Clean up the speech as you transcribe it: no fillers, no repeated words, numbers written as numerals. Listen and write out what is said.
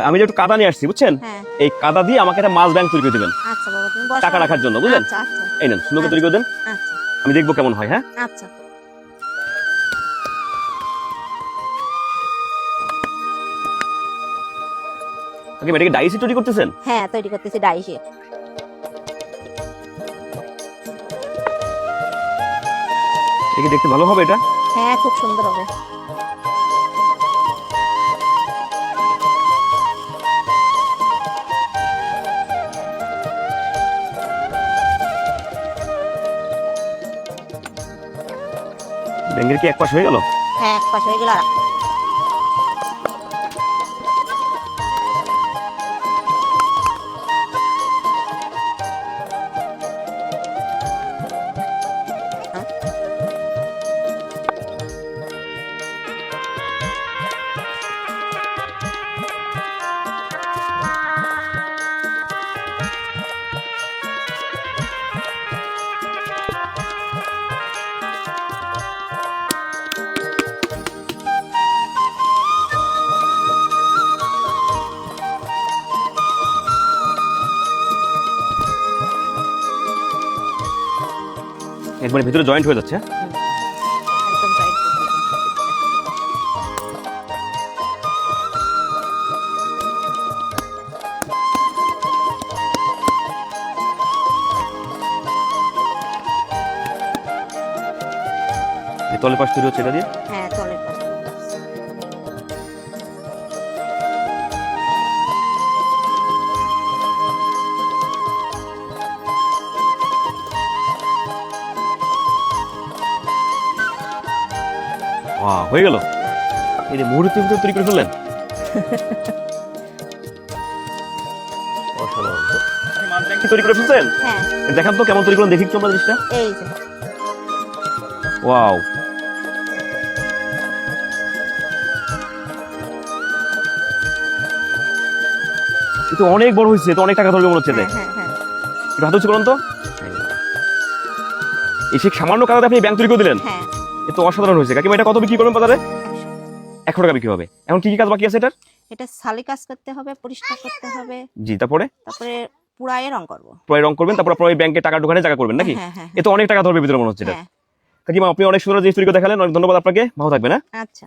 আমি যে একটু কাদা নিয়ে আসছি বুঝছেন, হ্যাঁ এই কাদা দিয়ে আমাকে একটা মাছ ব্যাংক তৈরি করে দিবেন আচ্ছা বাবা, তুমি বসো। টাকা রাখার জন্য, বুঝলেন? আচ্ছা আচ্ছা এই নেন, সুন্দর করে তৈরি করে দেন, আচ্ছা আমি দেখবো কেমন হয়। হ্যাঁ, আচ্ছা। কাকিমা এটাকে ডাইসি তৈরি করতেছেন? হ্যাঁ তৈরি করতেছি ডাইসে। এটা দেখতে ভালো হবে এটা? হ্যাঁ খুব সুন্দর হবে। ব্যাংকের কি এক পাশ হয়ে গেল? হ্যাঁ এক পাশে হয়ে গেল। একবারে ভিতরে জয়েন্ট হয়ে যাচ্ছে। একদম টাইট। এই তলের পাশ তৈরি হচ্ছে এটা দিয়ে। হ্যাঁ তলের পাশে। হয়ে গেল। এই যে মুহূর্তের ভিতরে তৈরি করে ফেললেন। অসাধারণ। আপনি মাছ ব্যাংক তৈরি করে ফেলছেন? হ্যাঁ দেখান তো কেমন তৈরি করলেন, দেখি তো আমরা জিনিসটা। এই যে। ওয়াও, এটা অনেক বড় হয়েছে, তো অনেক টাকা ধরবে মনে হচ্ছে। হ্যাঁ হ্যাঁ হ্যাঁ একটু হাত হচ্ছে বলুন তো। এই সে সামান্য কাগজে আপনি ব্যাংক তৈরি করে দিলেন, হ্যাঁ। এ তো অসাধারণ হয়েছে। কাকিমা এটা কত বিক্রি করবেন বাজারে? 100 টাকা বিক্রি হবে। এখন কি কি কাজ বাকি আছে এটার? এটা সালি কাজ করতে হবে, পরিষ্কার করতে হবে, জি, তারপরে তারপরে পুরায়ে রং করব। পরে রং করবেন, তারপর পরে ব্যাংকে টাকা ঢোকানোর জায়গা করবেন নাকি? হ্যাঁ হ্যাঁ এ তো অনেক টাকা ধরবে ভিতরে মনে হচ্ছে এটা। হ্যাঁ কাকিমা আপনি অনেক সুন্দর জিনিস তৈরি করে দেখালেন, অনেক ধন্যবাদ আপনাকে, ভালো থাকবেন। হ্যাঁ। আচ্ছা।